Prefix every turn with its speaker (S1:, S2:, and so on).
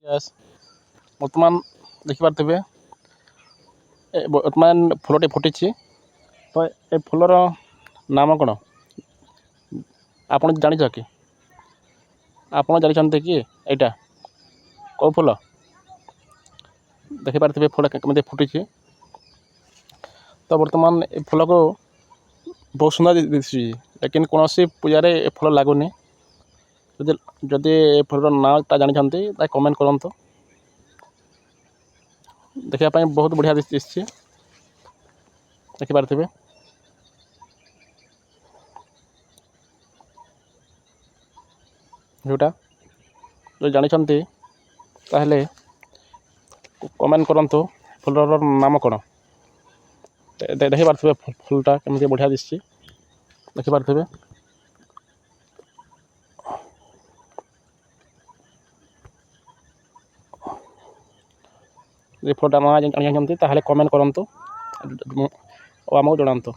S1: Yes ବର୍ତ୍ତମାନ ଦେଖିପାରୁଥିବେ ବର୍ତ୍ତମାନ ଫୁଲଟି ଫୁଟିଛି। ତ ଏ ଫୁଲର ନାମ କ'ଣ ଆପଣ ଜାଣିଛ କି? ଆପଣ ଜାଣିଛନ୍ତି କି ଏଇଟା କେଉଁ ଫୁଲ? ଦେଖିପାରୁଥିବେ ଫୁଲ କେମିତି ଫୁଟିଛି। ତ ବର୍ତ୍ତମାନ ଏ ଫୁଲକୁ ବହୁତ ସୁନ୍ଦର ଦିଶୁଛି, ଲେକିନ୍ କୌଣସି ପୂଜାରେ ଏ ଫୁଲ ଲାଗୁନି। ଯଦି ଏ ଫୁଲର ନାଁଟା ଜାଣିଛନ୍ତି ତାହେଲେ କମେଣ୍ଟ କରନ୍ତୁ। ଦେଖିବା ପାଇଁ ବହୁତ ବଢ଼ିଆ ଦିଶୁଛି, ଦେଖିପାରୁଥିବେ। ଯେଉଁଟା ଯଦି ଜାଣିଛନ୍ତି ତାହେଲେ କମେଣ୍ଟ କରନ୍ତୁ ଫୁଲର ନାମ କ'ଣ। ଦେଖିପାରୁଥିବେ ଫୁଲଟା କେମିତି ବଢ଼ିଆ ଦିଶୁଛି, ଦେଖିପାରୁଥିବେ। ଯଦି ଫୁଲଟା ନାଁ ଜାଣିଛନ୍ତି ତାହେଲେ କମେଣ୍ଟ କରନ୍ତୁ ଓ ଆମକୁ ଜଣାନ୍ତୁ।